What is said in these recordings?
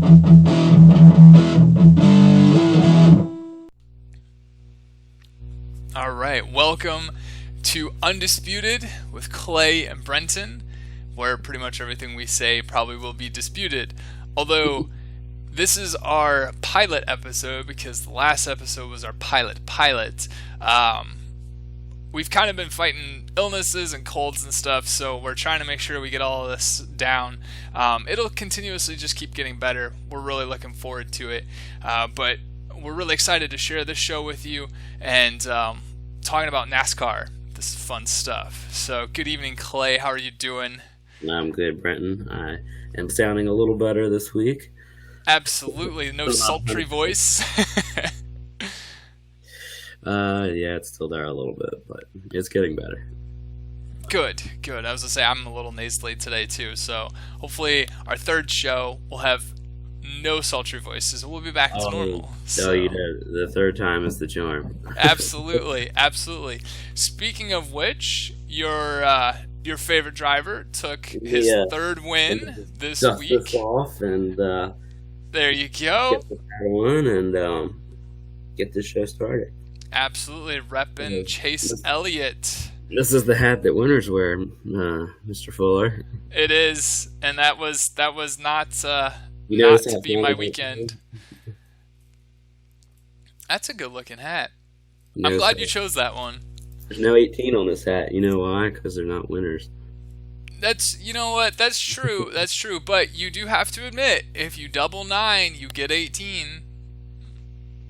All right, welcome to Undisputed with Clay and Brentton, where pretty much everything we say probably will be disputed. Although this is our pilot episode because the last episode was our pilot. We've kind of been fighting illnesses and colds and stuff, so we're trying to make sure we get all of this down. It'll continuously just keep getting better. We're really looking forward to it, but we're really excited to share this show with you and talking about NASCAR. This is fun stuff. So good evening, Clay. How are you doing? I'm good, Brenton. I am sounding a little better this week. Absolutely. No sultry voice. Yeah, it's still there a little bit, but it's getting better. Good. I was going to say, I'm a little nasally today, too. So hopefully our third show will have no sultry voices. We'll be back to normal. So you know, the third time is the charm. Absolutely. Speaking of which, your favorite driver took his third win this week. Dust off and there you go. Get the one and get this show started. Absolutely, repping Chase Elliott. This is the hat that winners wear, Mr. Fuller. It is, and that was not to be my weekend. That's a good looking hat. I'm glad you chose that one. There's no 18 on this hat. You know why? Because they're not winners. You know what? That's true. That's true. But you do have to admit, if you double 9, you get 18.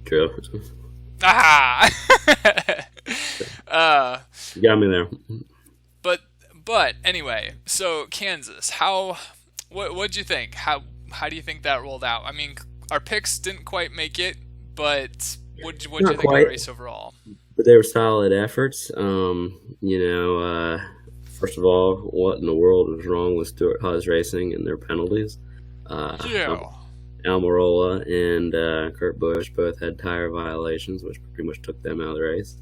True. Ah. You got me there. But anyway, so Kansas, what'd you think? How do you think that rolled out? I mean, our picks didn't quite make it, but what'd you think of the race overall? But they were solid efforts. First of all, what in the world was wrong with Stuart Haas Racing and their penalties? Almirola and Kurt Busch both had tire violations, which pretty much took them out of the race.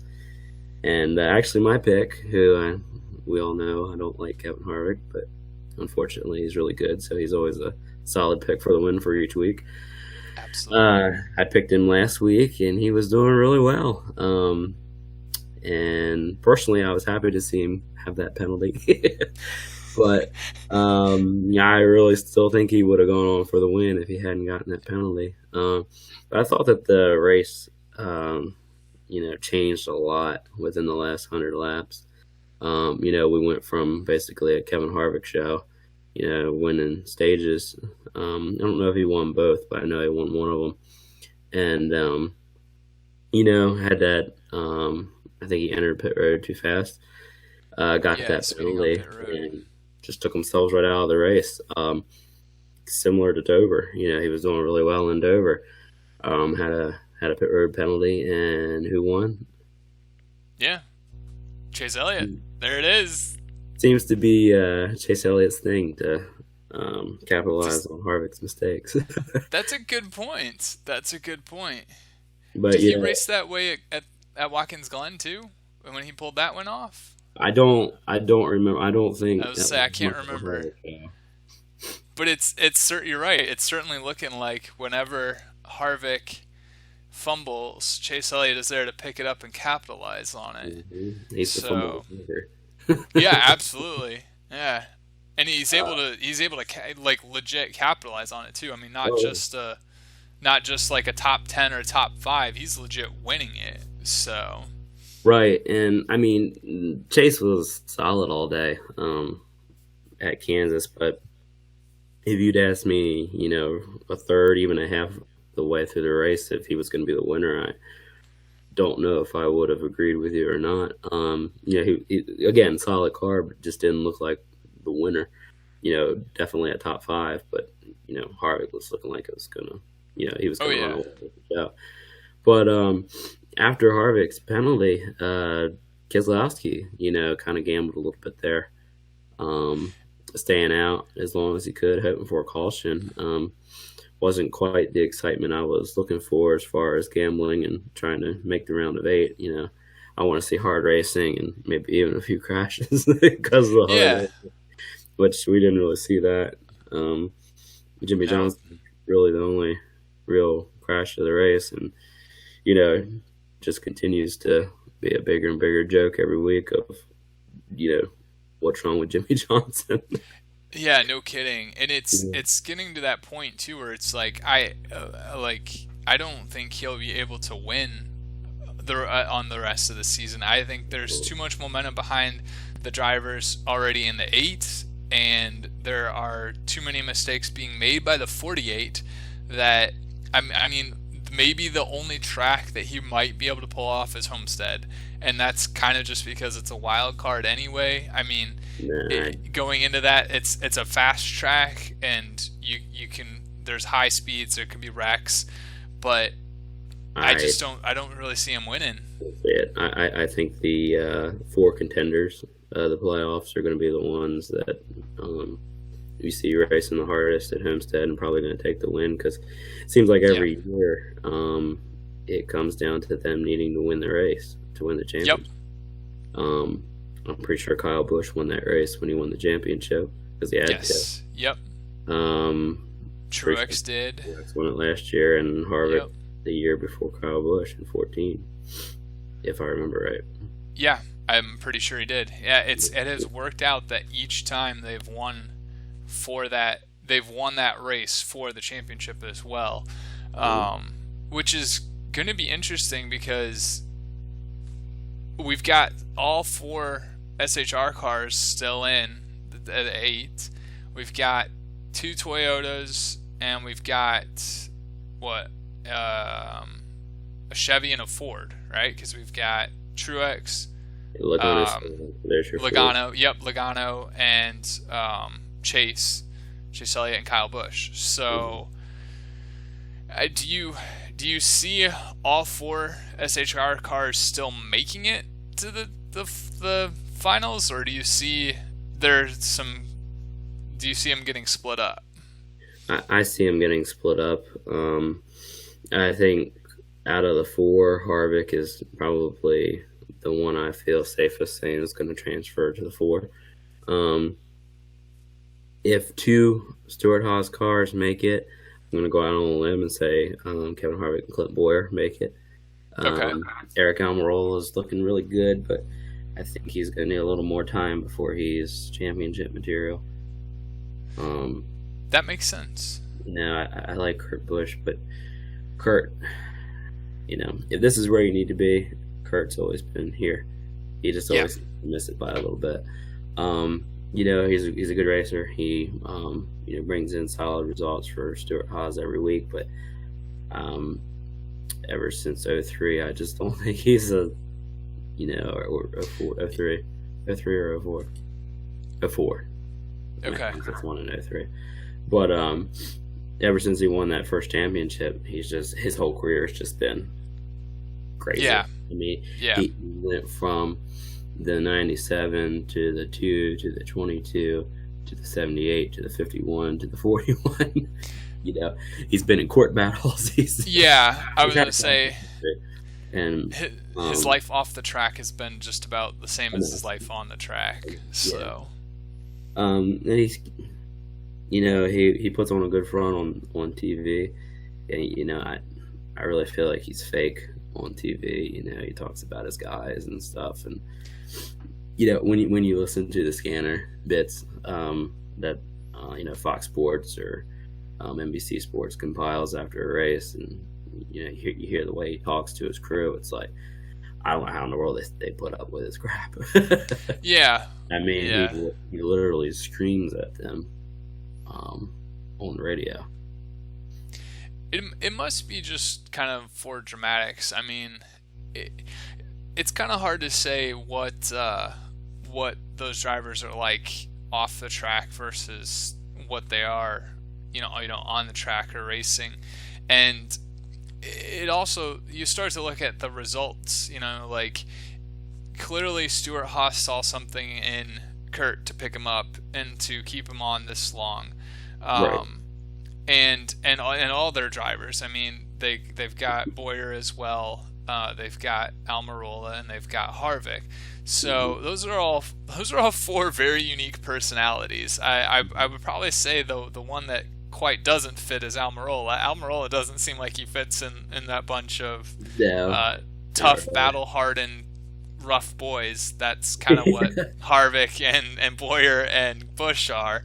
And actually my pick, who we all know I don't like Kevin Harvick, but unfortunately he's really good, so he's always a solid pick for the win for each week. Absolutely. I picked him last week, and he was doing really well. And personally, I was happy to see him have that penalty. But I really still think he would have gone on for the win if he hadn't gotten that penalty. But I thought that the race, changed a lot within the last 100 laps. We went from basically a Kevin Harvick show, winning stages. I don't know if he won both, but I know he won one of them. And, had that, I think he entered pit road too fast. Got that penalty and just took themselves right out of the race. Similar to Dover, he was doing really well in Dover. Had a pit road penalty, and who won? Yeah, Chase Elliott. There it is. Seems to be Chase Elliott's thing to capitalize on Harvick's mistakes. That's a good point. But did he race that way at Watkins Glen too, when he pulled that one off? I don't remember. I don't think. I can't remember. But you're right. It's certainly looking like whenever Harvick fumbles, Chase Elliott is there to pick it up and capitalize on it. Mm-hmm. He's the fumble maker. Yeah, absolutely. Yeah, and he's able to legit capitalize on it too. I mean, not just like a top 10 or top 5. He's legit winning it. So. Right, and I mean, Chase was solid all day at Kansas, but if you'd asked me, a third, even a half the way through the race, if he was going to be the winner, I don't know if I would have agreed with you or not. He again, solid car, but just didn't look like the winner. Definitely a top 5, but Harvick was looking like it was gonna, he was going to run away with the show. But after Harvick's penalty, Keselowski, kind of gambled a little bit there, staying out as long as he could, hoping for a caution. Wasn't quite the excitement I was looking for as far as gambling and trying to make the round of 8. I want to see hard racing and maybe even a few crashes because of the hard racing, which we didn't really see that. Jimmy Johnson really the only real crash of the race, and you know, just continues to be a bigger and bigger joke every week of, what's wrong with Jimmy Johnson. Yeah, no kidding. And it's Yeah. it's getting to that point too where it's like I don't think he'll be able to win on the rest of the season. I think there's too much momentum behind the drivers already in the 8, and there are too many mistakes being made by the 48 that I mean maybe the only track that he might be able to pull off is Homestead, and that's kind of just because it's a wild card anyway. I mean, Nah, going into that, it's a fast track, and you can there's high speeds, there can be wrecks, but I I don't really see him winning. that's it. I think the 4 contenders, the playoffs, are going to be the ones that you see racing the hardest at Homestead and probably going to take the win, because it seems like Yeah. every year it comes down to them needing to win the race to win the Yep. championship. Um, I'm pretty sure Kyle Busch won that race when he won the championship because he had Yes. Yep. to. Pretty Truex did. sure Truex won it last year, and Harvick Yep. the year before Kyle Busch in 14, if I remember right. Yeah, I'm pretty sure he did. Yeah, it has worked out that each time they've won that race for the championship as well, which is going to be interesting because we've got all 4 SHR cars still in at 8. We've got 2 Toyotas, and we've got what a Chevy and a Ford, right? Because we've got Truex, There's your Logano, yep, Logano, and Chase Elliott, and Kyle Busch. So, do you see all 4 SHR cars still making it to the finals, or do you see do you see them getting split up? I see him getting split up. I think out of the 4, Harvick is probably the one I feel safest saying is going to transfer to the 4. If 2 Stewart Haas cars make it, I'm going to go out on a limb and say Kevin Harvick and Clint Boyer make it. Okay. Eric Almirola is looking really good, but I think he's going to need a little more time before he's championship material. That makes sense. I like Kurt Busch, but Kurt, if this is where you need to be, Kurt's always been here. He just always miss it by a little bit. He's a good racer. He brings in solid results for Stewart Haas every week, but ever since 03, I just don't think he's or 03 or 04. 04. Okay. That's 1 in 03. But ever since he won that first championship, his whole career has just been crazy. Yeah. I mean, Yeah. he went from the 97 to the 2 to the 22 to the 78 to the 51 to the 41. He's been in court battles. I was going to say, and his life off the track has been just about the same as his life on the track. So, and he's, he puts on a good front on TV, and I really feel like he's fake on TV. He talks about his guys and stuff, and when you listen to the scanner bits that Fox Sports or NBC Sports compiles after a race, and you hear the way he talks to his crew, it's like, I don't know how in the world they put up with his crap. yeah. I mean, he literally screams at them on the radio. It must be just kind of for dramatics. I mean, it's kind of hard to say what those drivers are like off the track versus what they are, on the track or racing. And it also, you start to look at the results, like clearly Stewart Haas saw something in Kurt to pick him up and to keep him on this long. Right. And all their drivers. I mean, they've got Boyer as well. They've got Almirola, and they've got Harvick. So those are all 4 very unique personalities. I would probably say the one that quite doesn't fit is Almirola. Almirola doesn't seem like he fits in that bunch of No, tough, battle-hardened, rough boys. That's kind of what Harvick and Boyer and Busch are.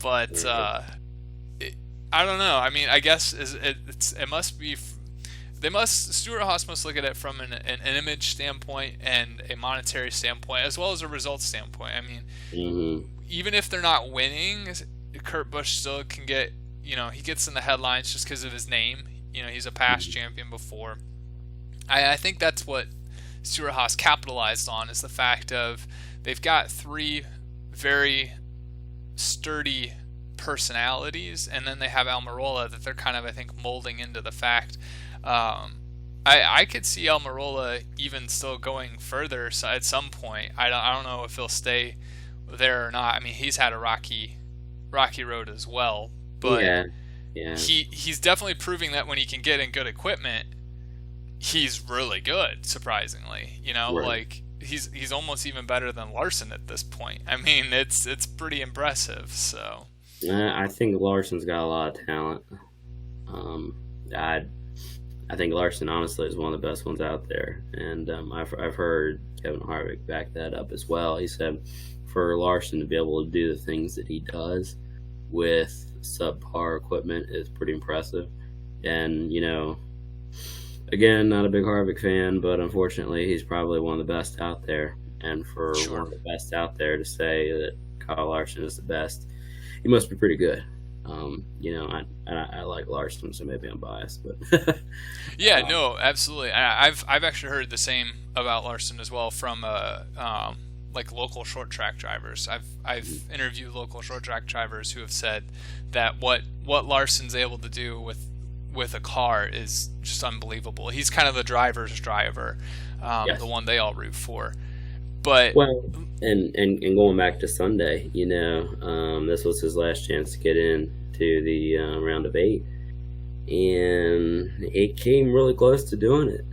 But I don't know. I mean, I guess it must be. Stewart-Haas must look at it from an image standpoint and a monetary standpoint, as well as a results standpoint. I mean, even if they're not winning, Kurt Busch still can get, he gets in the headlines just because of his name. He's a past champion before. I think that's what Stewart-Haas capitalized on, is the fact of they've got 3 very sturdy personalities, and then they have Almirola that they're kind of, I think, molding into the fact. I could see Almirola even still going further at some point. I don't know if he'll stay there or not. I mean, he's had a rocky road as well, but yeah. He's definitely proving that when he can get in good equipment, he's really good. Surprisingly, Right. like he's almost even better than Larson at this point. I mean, it's pretty impressive. So I think Larson's got a lot of talent. I think Larson honestly is one of the best ones out there, and I've heard Kevin Harvick back that up as well. He said for Larson to be able to do the things that he does with subpar equipment is pretty impressive. And again, not a big Harvick fan, but unfortunately, he's probably one of the best out there. And for one of the best out there to say that Kyle Larson is the best, he must be pretty good. I like Larson, so maybe I'm biased, but yeah, no, absolutely. I've actually heard the same about Larson as well from like local short track drivers. I've interviewed local short track drivers who have said that what Larson's able to do with a car is just unbelievable. He's kind of the driver's driver, Yes. the one they all root for. But and going back to Sunday, this was his last chance to get into the round of 8, and it came really close to doing it.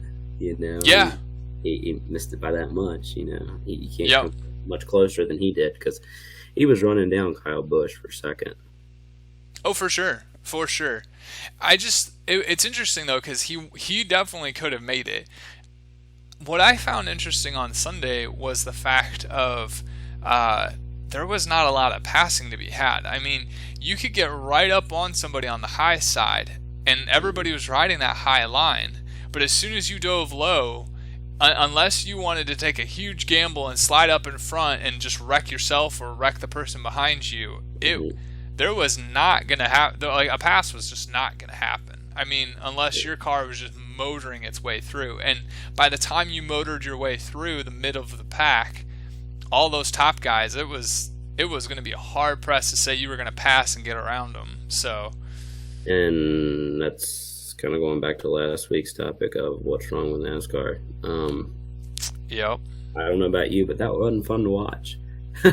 yeah, he missed it by that much. He can't Yep. come much closer than he did because he was running down Kyle Busch for second. oh, for sure. It's interesting though, because he definitely could have made it. What I found interesting on Sunday was the fact of there was not a lot of passing to be had. I mean, you could get right up on somebody on the high side, and everybody was riding that high line. But as soon as you dove low, unless you wanted to take a huge gamble and slide up in front and just wreck yourself or wreck the person behind you, there was not going to happen. Like, a pass was just not going to happen. I mean, unless your car was just motoring its way through. And by the time you motored your way through the middle of the pack, all those top guys, it was going to be a hard press to say you were going to pass and get around them. So, and that's kind of going back to last week's topic of what's wrong with NASCAR. Yep. I don't know about you, but that wasn't fun to watch.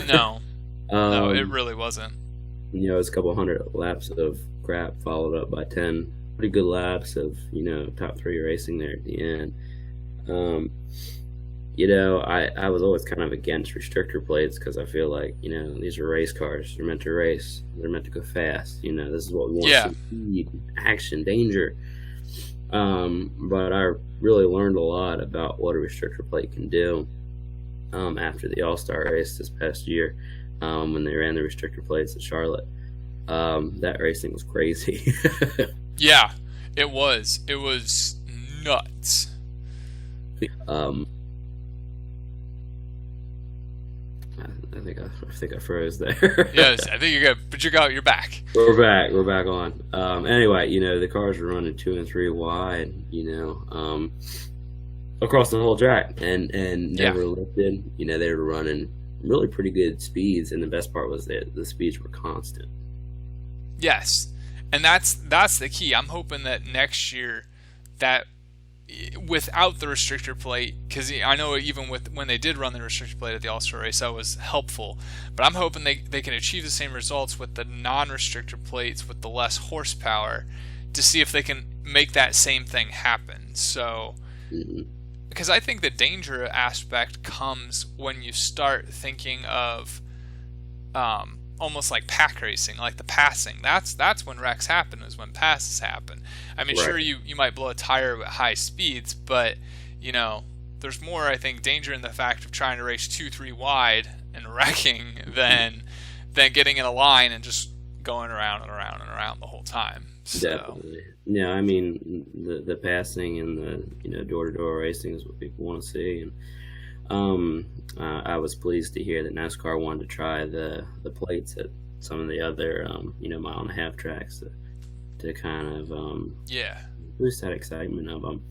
No, no, it really wasn't. It was a couple hundred laps of crap followed up by 10 pretty good laps of, top 3 racing there at the end. I was always kind of against restrictor plates because I feel like, these are race cars. They're meant to race. They're meant to go fast. This is what we want to see. Speed, action, danger. But I really learned a lot about what a restrictor plate can do after the All-Star race this past year when they ran the restrictor plates at Charlotte. That racing was crazy. Yeah, it was. It was nuts. I think I froze there. Yes, I think you're good, but you're back. We're back on. Anyway, the cars were running 2 and 3 wide, across the whole track, and never lifted. They were running really pretty good speeds, and the best part was that the speeds were constant. Yes, and that's the key. I'm hoping that next year, that without the restrictor plate, because I know even when they did run the restrictor plate at the All-Star race, that was helpful. But I'm hoping they can achieve the same results with the non-restrictor plates with the less horsepower, to see if they can make that same thing happen. So, because I think the danger aspect comes when you start thinking of almost like pack racing, like the passing. That's when wrecks happen, is when passes happen. I mean, Right. sure, you might blow a tire at high speeds, but there's more, I think, danger in the fact of trying to race 2-3 wide and wrecking than getting in a line and just going around and around and around the whole time. So Definitely. Yeah, I mean the passing and the door to door racing is what people want to see, and I was pleased to hear that NASCAR wanted to try the plates at some of the other mile and a half tracks to kind of yeah, boost that excitement of them.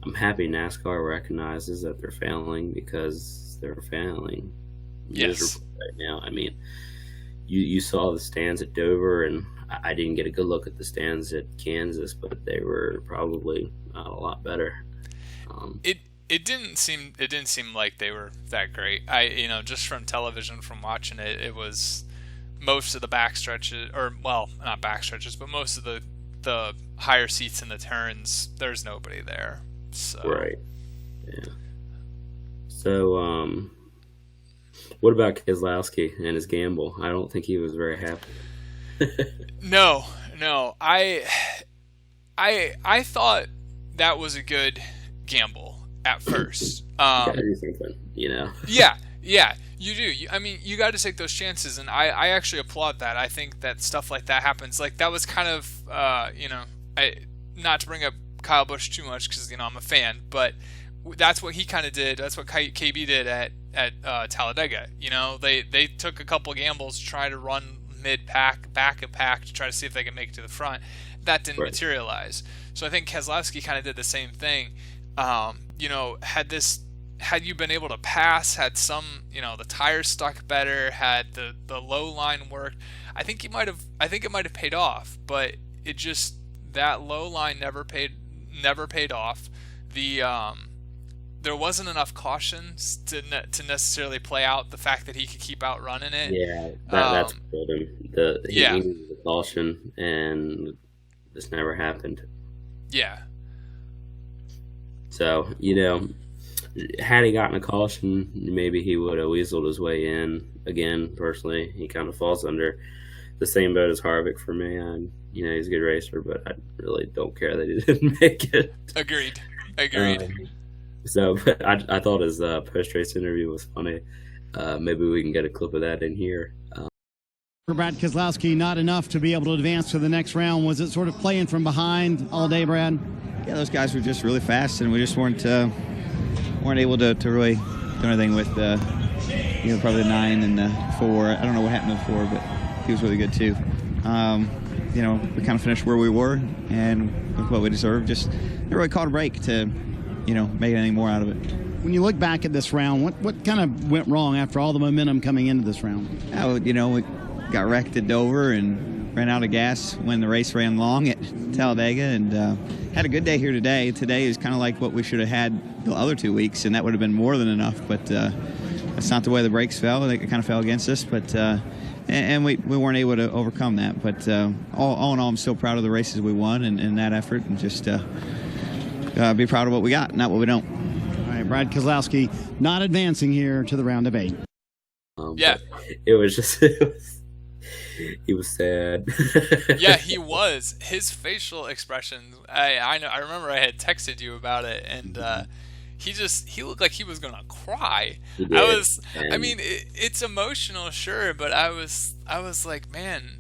I'm happy NASCAR recognizes that they're failing, because they're failing yes, miserably right now. I mean, you saw the stands at Dover, and I didn't get a good look at the stands at Kansas, but they were probably a lot better. it didn't seem like they were that great. Just from television, from watching it, it was most of the back stretches, or well, not back stretches, but most of the higher seats in the turns, there's nobody there. So Right. Yeah. So, what about Keselowski and his gamble? I don't think he was very happy. no, I thought that was a good gamble at first. Gotta do something. Yeah, you do. I mean, you got to take those chances, and I actually applaud that. I think that stuff like that happens. Like, that was kind of, not to bring up Kyle Busch too much, because I'm a fan, but that's what he kind of did. That's what KB did at Talladega. They took a couple gambles to try to run mid-pack, back a pack, to try to see if they could make it to the front. That didn't materialize. So I think Keselowski kind of did the same thing. Had you been able to pass, had some, the tires stuck better, had the low line worked, I think it might have paid off. But it just, that low line never paid off. There wasn't enough cautions to necessarily play out the fact that he could keep outrunning it. Yeah, that's what killed him. He needed the caution, and this never happened. Yeah. So, had he gotten a caution, maybe he would have weaseled his way in. Again, personally, he kind of falls under the same boat as Harvick for me. He's a good racer, but I really don't care that he didn't make it. Agreed. But I thought his post-race interview was funny. Maybe we can get a clip of that in here. For Brad Keselowski, not enough to be able to advance to the next round. Was it sort of playing from behind all day, Brad? Yeah, those guys were just really fast, and we just weren't able to really do anything with probably the 9 and the 4. I don't know what happened to the 4, but he was really good too. We kind of finished where we were, and with what we deserved, just never really caught a break to make anything more out of it. When you look back at this round, what kind of went wrong after all the momentum coming into this round? We got wrecked at Dover and ran out of gas when the race ran long at Talladega, and had a good day here today. Today is kind of like what we should have had the other 2 weeks, and that would have been more than enough, but that's not the way the brakes fell. I think it kind of fell against us, but and we weren't able to overcome that. But all in all, I'm still proud of the races we won and that effort, and just be proud of what we got, not what we don't. All right, Brad Keselowski not advancing here to the round of 8. Yeah. It was just... He was sad. Yeah, he was. His facial expressions, I know. I remember I had texted you about it, and he looked like he was gonna cry. It's emotional, sure, but I was like, man,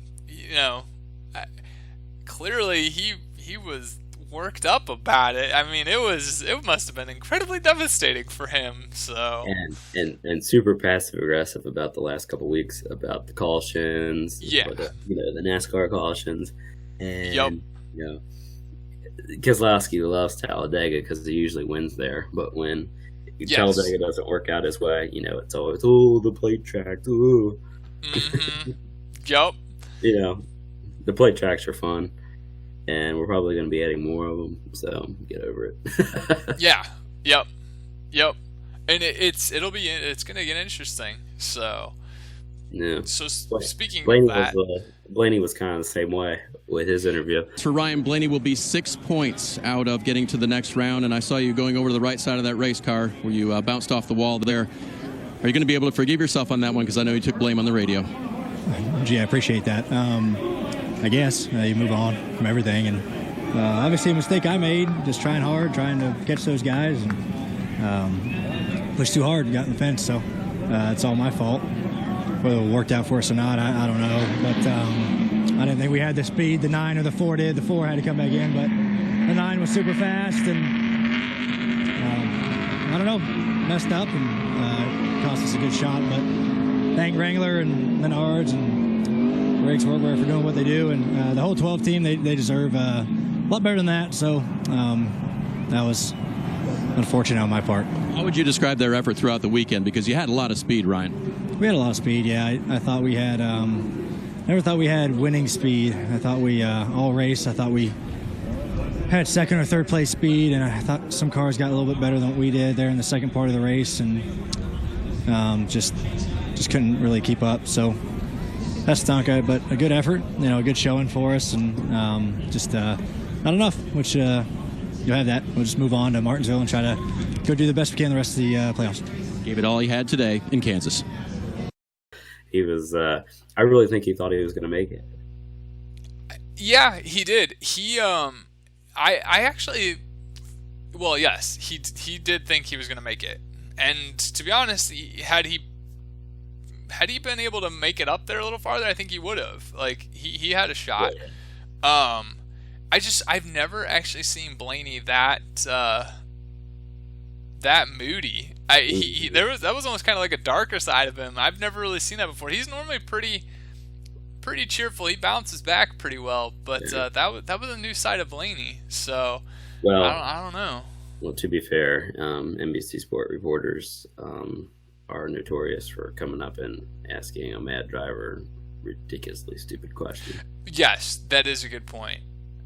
clearly he was worked up about it. I mean, it must have been incredibly devastating for him. So and super passive aggressive about the last couple of weeks about the cautions, the NASCAR cautions, and Keselowski loves Talladega because he usually wins there, but when Talladega doesn't work out his way, it's always the plate track. Mm-hmm. Yup. The plate tracks are fun. And we're probably going to be adding more of them, so get over it. Yeah. Yep. And it's going to get interesting. So. Yeah. So speaking Blaney of that, Blaney was kind of the same way with his interview. For Ryan, Blaney will be 6 points out of getting to the next round, and I saw you going over to the right side of that race car where you bounced off the wall there. Are you going to be able to forgive yourself on that one? Because I know you took blame on the radio. Gee, I appreciate that. I guess you move on from everything, and obviously a mistake I made, just trying hard, trying to catch those guys, and pushed too hard, got in the fence. So it's all my fault. Whether it worked out for us or not, I don't know. But I didn't think we had the speed the 9 or the 4 did. The 4 had to come back in, but the 9 was super fast, and I don't know, messed up and cost us a good shot. But thank Wrangler and Menards and Riggs Workwear for doing what they do, and the whole 12 team, they deserve a lot better than that. So that was unfortunate on my part. How would you describe their effort throughout the weekend? Because you had a lot of speed, Ryan. We had a lot of speed, yeah. I thought we had, never thought we had winning speed. I thought we, all race, I thought we had second or third place speed, and I thought some cars got a little bit better than what we did there in the second part of the race, and just couldn't really keep up. So that stunk, but a good effort, a good showing for us, and just not enough, which you'll have that. We'll just move on to Martinsville and try to go do the best we can the rest of the playoffs. Gave it all he had today in Kansas. He was, I really think he thought he was going to make it. Yeah, he did. I actually, well, yes, he did think he was going to make it. And to be honest, had he been able to make it up there a little farther, I think he would have. Like, he had a shot. Yeah. I've never actually seen Blaney that moody. That was almost kind of like a darker side of him. I've never really seen that before. He's normally pretty cheerful. He bounces back pretty well, but that was a new side of Blaney. So, well, I don't know. Well, to be fair, NBC Sport reporters are notorious for coming up and asking a mad driver ridiculously stupid question. Yes, that is a good point.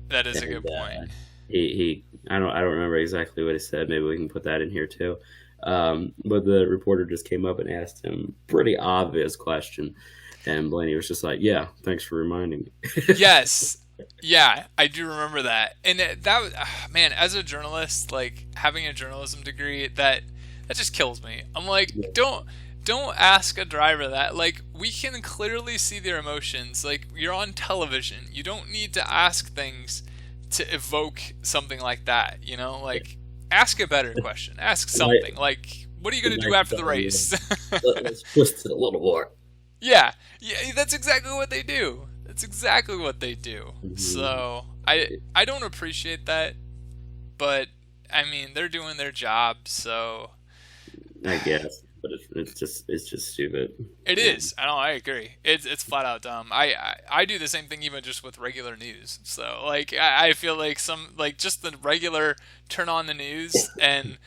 That is a good point. I don't remember exactly what he said. Maybe we can put that in here too. But the reporter just came up and asked him a pretty obvious question, and Blaney was just like, "Yeah, thanks for reminding me." Yes, yeah, I do remember that. And that was, man, as a journalist, like having a journalism degree, that just kills me. I'm like, don't ask a driver that. Like, we can clearly see their emotions. Like, you're on television. You don't need to ask things to evoke something like that, like ask a better question. Ask something like, what are you going to do after the race? Let's twist it a little more. Yeah, that's exactly what they do. Mm-hmm. So I don't appreciate that, but I mean, they're doing their job, so I guess. But it's just stupid. It is. I agree. It's flat out dumb. I do the same thing even just with regular news. So like I feel like just the regular turn on the news, and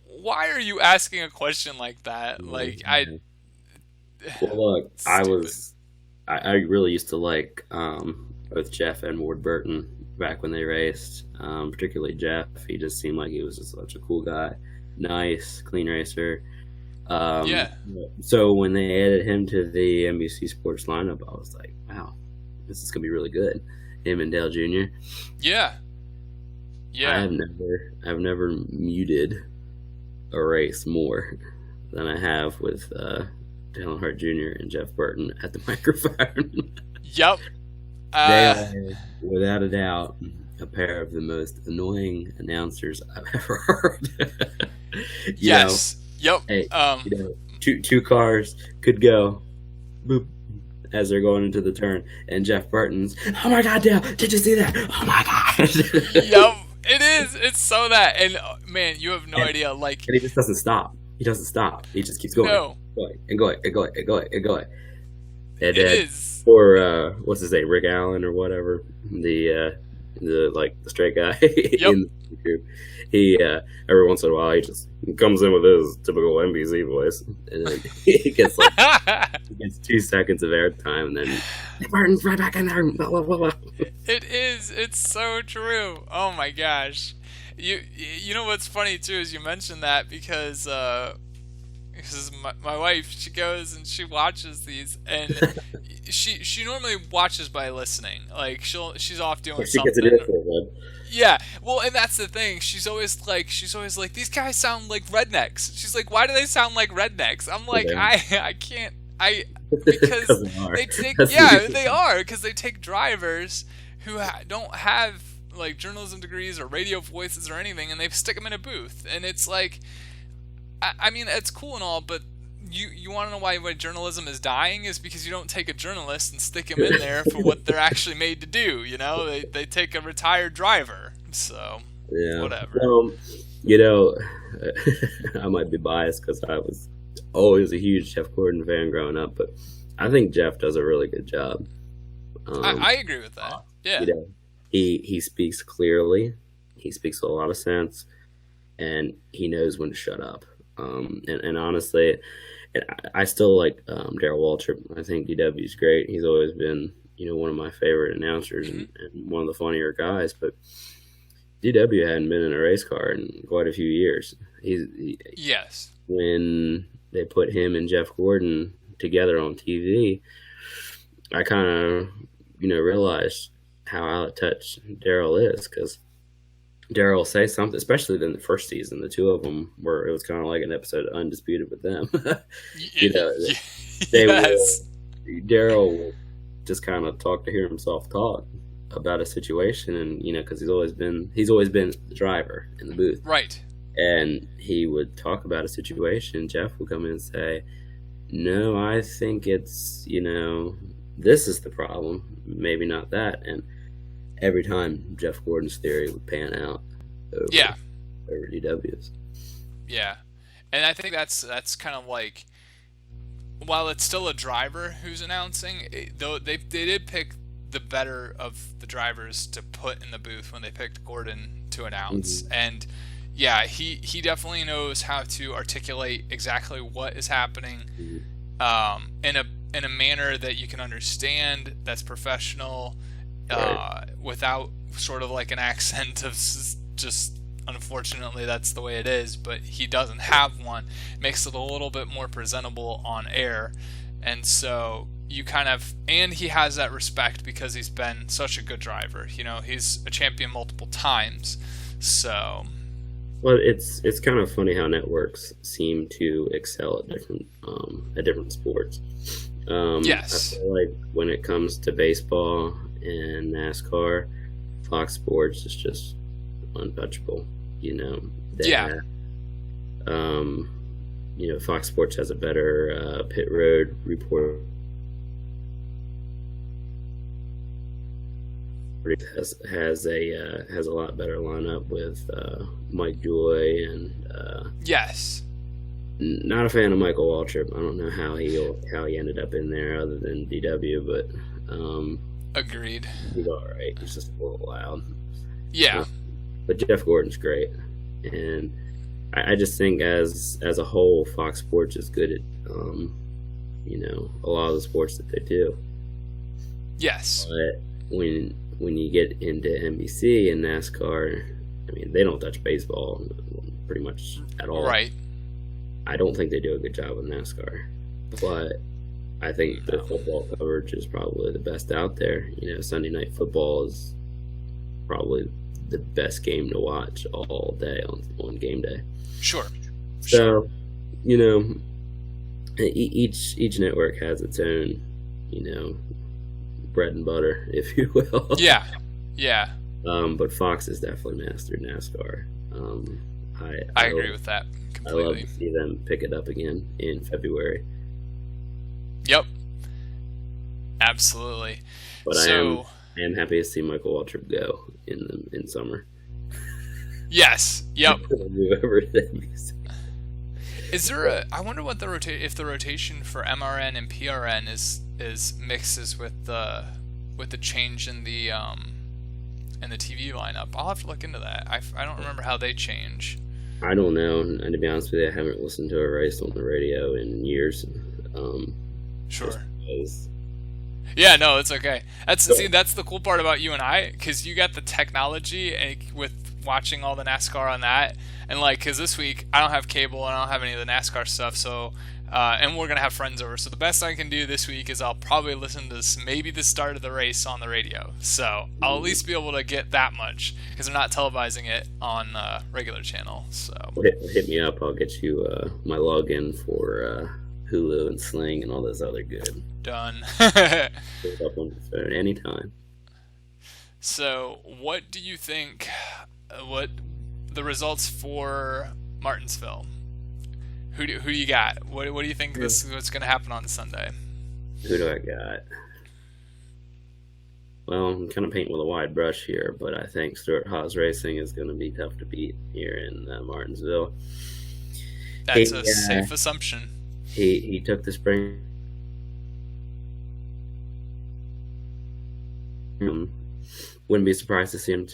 why are you asking a question like that? Like Well, look, I really used to like both Jeff and Ward Burton back when they raced. Particularly Jeff. He just seemed like he was just such a cool guy, nice, clean racer. Yeah. So when they added him to the NBC Sports lineup, I was like, wow, this is gonna be really good. Him and Dale Jr. Yeah. I've never muted a race more than I have with Dale Earnhardt Jr. and Jeff Burton at the microphone. Yep. They are, without a doubt, a pair of the most annoying announcers I've ever heard. Yes. Yep. Hey, two cars could go, boop, as they're going into the turn, and Jeff Burton's, "Oh my God, Dale! Did you see that? Oh my God!" Yep, it is. It's so that, and man, you have no idea. Like, and he just doesn't stop. He just keeps going, going. And it is. Or what's his name, Rick Allen or whatever, the straight guy in the group. He every once in a while he just comes in with his typical NBC voice, and then he gets 2 seconds of airtime, and then Burton's right back in there. Blah, blah, blah, blah. It is. It's so true. Oh my gosh. You know what's funny too is you mentioned that because my wife, she goes and she watches these, and she normally watches by listening. Like she's off doing something. Gets it in for it, yeah, well, and that's the thing. She's always like, these guys sound like rednecks. She's like, why do they sound like rednecks? I'm like, I can't. because they are. they take That's they are because they take drivers who don't have like journalism degrees or radio voices or anything, and they stick them in a booth, and it's like, I mean, it's cool and all, but you want to know why journalism is dying is because you don't take a journalist and stick him in there for what they're actually made to do. You know, they take a retired driver, so whatever. You know, I might be biased because I was always a huge Jeff Gordon fan growing up, but I think Jeff does a really good job. I agree with that. Yeah. You know, he speaks clearly. He speaks a lot of sense, and he knows when to shut up. And honestly, I still like Darrell Waltrip. I think DW's great. He's always been, one of my favorite announcers and one of the funnier guys. But DW hadn't been in a race car in quite a few years. Yes. When they put him and Jeff Gordon together on TV, I kind of, realized how out of touch Darrell is, because Darrell say something, especially in the first season, the two of them it was kind of like an episode of Undisputed with them. Yes. Darrell will just kind of talk to hear himself talk about a situation, and because he's always been the driver in the booth, right? And he would talk about a situation. Jeff would come in and say, "No, I think it's this is the problem, maybe not that." And every time Jeff Gordon's theory would pan out over DW's. Yeah. And I think that's kind of like, while it's still a driver who's announcing, though they did pick the better of the drivers to put in the booth when they picked Gordon to announce. Mm-hmm. And yeah, he definitely knows how to articulate exactly what is happening in a manner that you can understand, that's professional, without sort of like an accent of just, unfortunately that's the way it is, but he doesn't have one. It makes it a little bit more presentable on air, and so you kind of, and he has that respect because he's been such a good driver. He's a champion multiple times, so. Well, it's kind of funny how networks seem to excel at different sports. Yes. I feel like when it comes to baseball and NASCAR, Fox Sports is just untouchable. Fox Sports has a better pit road report. Has a lot better lineup with Mike Joy and yes. Not a fan of Michael Waltrip. I don't know how he ended up in there other than DW, but agreed. He's all right. He's just a little loud. Yeah. But Jeff Gordon's great, and I just think as a whole, Fox Sports is good at a lot of the sports that they do. Yes. But when you get into NBC and NASCAR, I mean, they don't touch baseball pretty much at all. Right. I don't think they do a good job with NASCAR, but I think the football coverage is probably the best out there. Sunday Night Football is probably the best game to watch all day on game day. Sure. So, each network has its own, bread and butter, if you will. Yeah. Yeah. But Fox has definitely mastered NASCAR. I agree with that completely. I love to see them pick it up again in February. Yep. Absolutely. But I am happy to see Michael Waltrip go in summer. Yes. Yep. Whoever that is. Is there I wonder what if the rotation for MRN and PRN is mixes with the change in the TV lineup. I'll have to look into that. I don't remember how they change. I don't know, and to be honest with you, I haven't listened to a race on the radio in years. Sure. Yeah, no, it's okay. That's the cool part about you and I, because you got the technology and with watching all the NASCAR on that, and because this week I don't have cable and I don't have any of the NASCAR stuff, so and we're gonna have friends over. So the best I can do this week is I'll probably listen to maybe the start of the race on the radio. So I'll at least be able to get that much because they're not televising it on regular channel. So hit me up. I'll get you my login for Hulu and Sling and all those other good. Done. Put it up on your phone anytime. So, what do you think? What the results for Martinsville? Who do you got? What do you think what's going to happen on Sunday? Who do I got? Well, I'm kind of painting with a wide brush here, but I think Stuart Haas Racing is going to be tough to beat here in Martinsville. That's a safe assumption. He took the spring. Wouldn't be surprised to see him,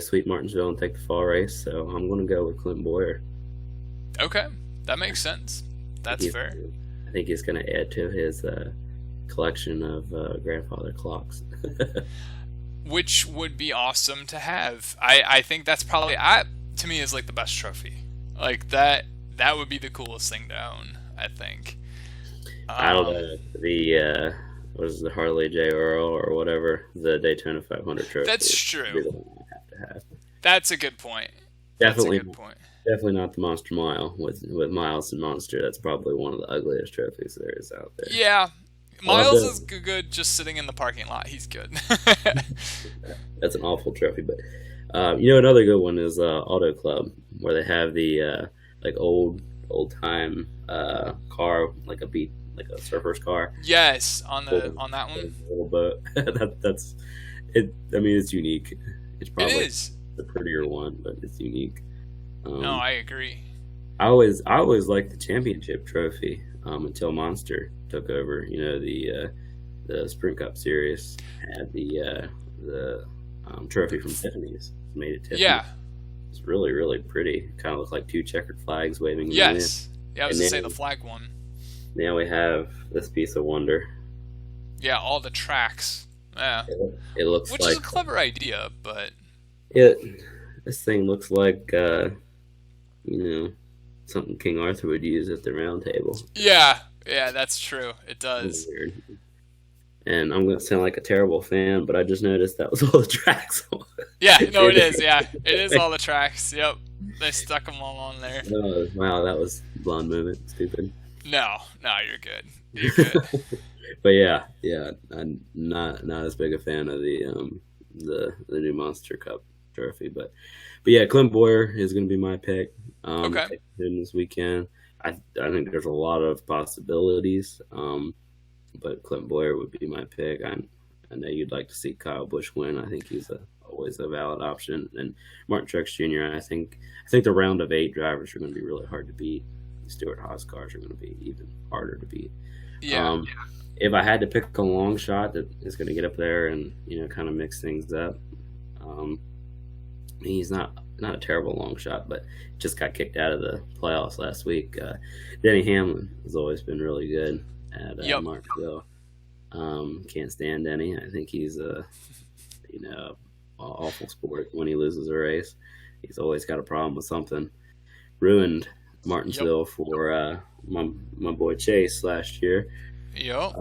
sweep Martinsville and take the fall race. So I'm going to go with Clint Boyer. Okay, that makes sense. That's fair. I think he's going to add to his collection of grandfather clocks, which would be awesome to have. I think that's probably to me is like the best trophy. Like that would be the coolest thing to own. I think. I don't know the. What is the Harley J. Earl or whatever, the Daytona 500 trophy? That's true. The one you have to have. That's a good point. Definitely not the Monster Mile with Miles and Monster. That's probably one of the ugliest trophies there is out there. Yeah, Miles is good just sitting in the parking lot. He's good. That's an awful trophy, but another good one is Auto Club, where they have the old time car, like a surfer's car. Yes, on that one. A little boat. That's it. I mean, it's unique. It's probably the prettier one, but it's unique. No, I agree. I always liked the championship trophy until Monster took over. The Sprint Cup Series had the trophy from Tiffany's. Made it Tiffany. Yeah, it's really, really pretty. Kind of looked like two checkered flags waving. Yes. Yeah, I was going to say the flag one. Now we have this piece of wonder. Yeah, all the tracks. Yeah. It looks which is a clever idea, but this thing looks like something King Arthur would use at the round table. Yeah, that's true. It does. Weird. And I'm going to sound like a terrible fan, but I just noticed that was all the tracks. Yeah, no, it is. Yeah, it is all the tracks. Yep, they stuck them all on there. Oh, wow, that was blonde movement. Stupid. No, you're good. You're good. But yeah, I'm not as big a fan of the new Monster Cup trophy, but yeah, Clint Boyer is going to be my pick. Okay. This weekend, I think there's a lot of possibilities, but Clint Boyer would be my pick. I know you'd like to see Kyle Busch win. I think he's always a valid option, and Martin Truex Jr. I think the round of 8 drivers are going to be really hard to beat. Stuart Haas cars are going to be even harder to beat. Yeah. If I had to pick a long shot that is going to get up there and kind of mix things up, he's not a terrible long shot, but just got kicked out of the playoffs last week. Denny Hamlin has always been really good at Martinsville. Can't stand Denny. I think he's awful sport when he loses a race. He's always got a problem with something. Ruined Martinsville for my boy Chase last year. Yep.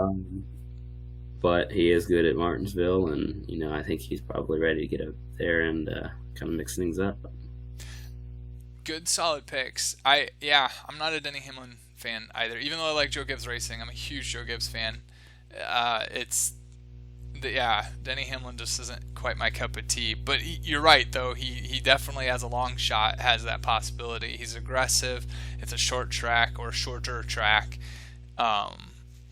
But he is good at Martinsville, and I think he's probably ready to get up there and kind of mix things up. Good, solid picks. I'm not a Denny Hamlin fan either. Even though I like Joe Gibbs Racing, I'm a huge Joe Gibbs fan. Denny Hamlin just isn't quite my cup of tea. But you're right, though. He definitely has a long shot, has that possibility. He's aggressive. It's a short track or shorter track.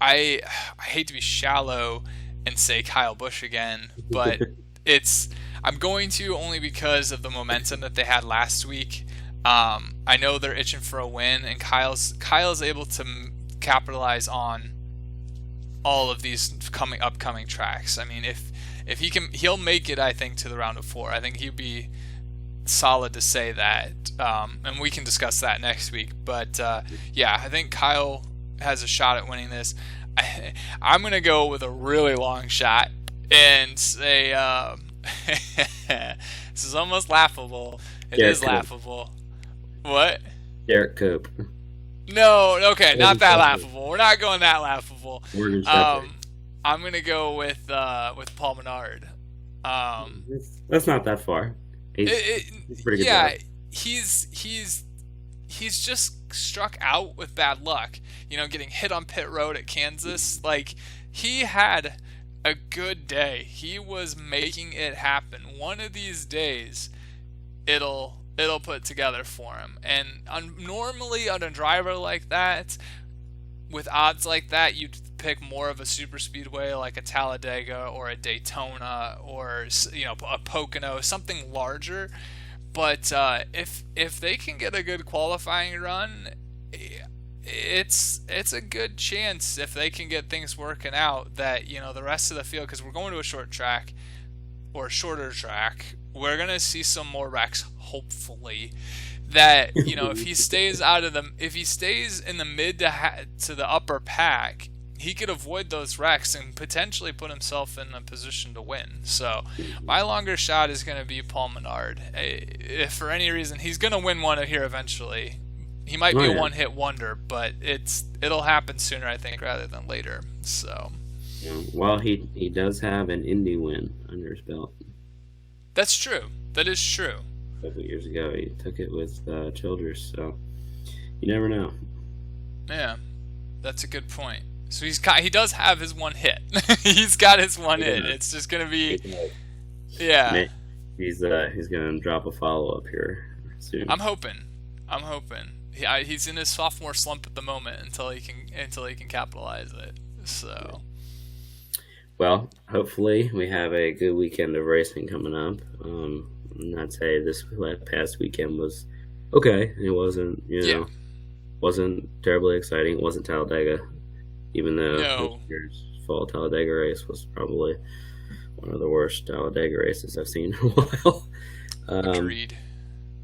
I hate to be shallow and say Kyle Busch again, but I'm going to only because of the momentum that they had last week. I know they're itching for a win, and Kyle's able to capitalize on all of these upcoming tracks. I mean, if he can, he'll make it, I think, to the round of 4. I think he'd be solid to say that, and we can discuss that next week. But I think Kyle has a shot at winning this. I'm gonna go with a really long shot and say this is almost laughable. It is laughable. What? Derek Cope. No, okay, not that laughable. We're not going that laughable. I'm gonna go with Paul Menard. That's not that far. He's pretty good. Yeah, he's just struck out with bad luck. Getting hit on pit road at Kansas. Like, he had a good day. He was making it happen. One of these days, it'll put together for him. And normally on a driver like that, with odds like that, you'd pick more of a super speedway like a Talladega or a Daytona or a Pocono, something larger. But if they can get a good qualifying run, it's a good chance if they can get things working out that the rest of the field, because we're going to a short track or a shorter track, we're gonna see some more wrecks, hopefully. That if he stays in the mid to the upper pack, he could avoid those wrecks and potentially put himself in a position to win. So my longer shot is going to be Paul Menard. If for any reason he's going to win one here eventually, he might be a one-hit wonder, but it'll happen sooner, I think, rather than later. So, well, he does have an Indy win under his belt. That's true. That is true. A couple years ago, he took it with Childress, so you never know. Yeah, that's a good point. So he does have his one hit. He's got his one hit. It's just gonna be, yeah. He's gonna drop a follow up here soon. I'm hoping. He's in his sophomore slump at the moment until he can capitalize it. So. Well, hopefully we have a good weekend of racing coming up. Not say this past weekend was okay. It wasn't, wasn't terribly exciting. It wasn't Talladega, even though this year's fall Talladega race was probably one of the worst Talladega races I've seen in a while. Agreed.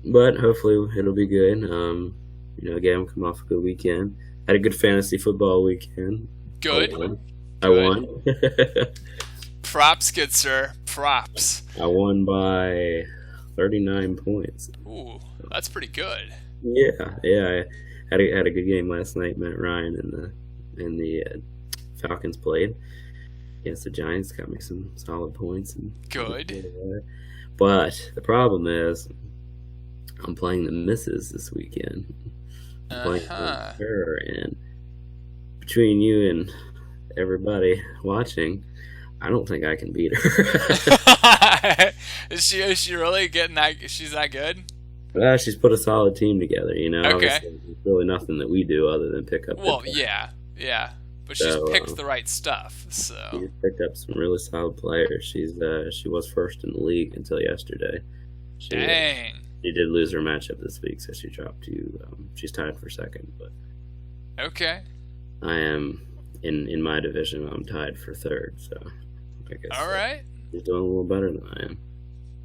But hopefully it'll be good. Again, I'm coming off a good weekend. Had a good fantasy football weekend. Good. I won. Props, good sir. Props. I won by 39 points. Ooh, that's pretty good. Yeah. I had a good game last night. Matt Ryan and the Falcons played against the Giants. Got me some solid points. Good. But the problem is, I'm playing the missus this weekend. I'm playing her, and between you and everybody watching, I don't think I can beat her. Is she really getting that? She's that good? Well, she's put a solid team together. Okay. Obviously, there's really nothing that we do other than pick up. Well, yeah, but she's picked the right stuff. So she's picked up some really solid players. She was first in the league until yesterday. Dang. She did lose her matchup this week, so she dropped to. She's tied for second, but. Okay. I am in my division. I'm tied for third, so I guess. All right. She's doing a little better than I am.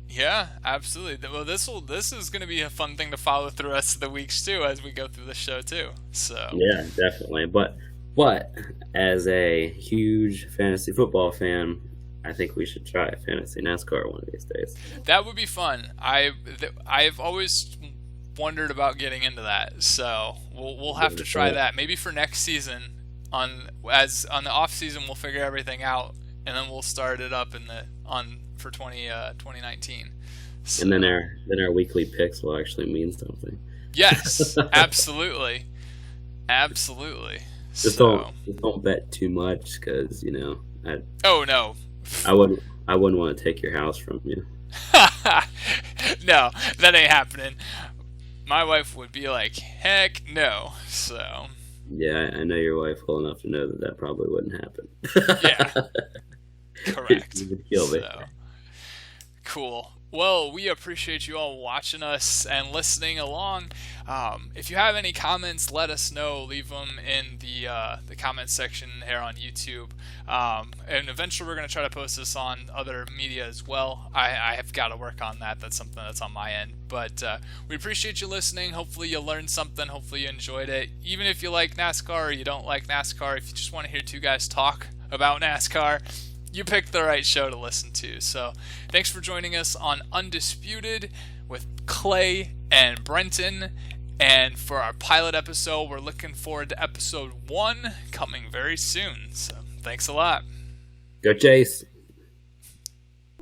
Yeah, absolutely. Well, this is going to be a fun thing to follow through the rest of the weeks too, as we go through the show too. So. Yeah, definitely. But as a huge fantasy football fan, I think we should try fantasy NASCAR one of these days. That would be fun. I've always wondered about getting into that, so we'll have to try that. Maybe for next season. On the off season, we'll figure everything out, and then we'll start it up for 2019. So. And then our weekly picks will actually mean something. Yes, absolutely. Just don't bet too much, because oh no. I wouldn't want to take your house from you. No, that ain't happening. My wife would be like, heck no. So. Yeah, I know your wife well enough to know that probably wouldn't happen. Yeah. Correct. You would kill me. So, cool. Well, we appreciate you all watching us and listening along. If you have any comments, let us know. Leave them in the comments section here on YouTube. And eventually we're going to try to post this on other media as well. I have got to work on that. That's something that's on my end. But we appreciate you listening. Hopefully you learned something. Hopefully you enjoyed it. Even if you like NASCAR or you don't like NASCAR, if you just want to hear two guys talk about NASCAR, you picked the right show to listen to. So thanks for joining us on Undisputed with Clay and Brentton. And for our pilot episode, we're looking forward to episode 1 coming very soon. So thanks a lot. Go Chase.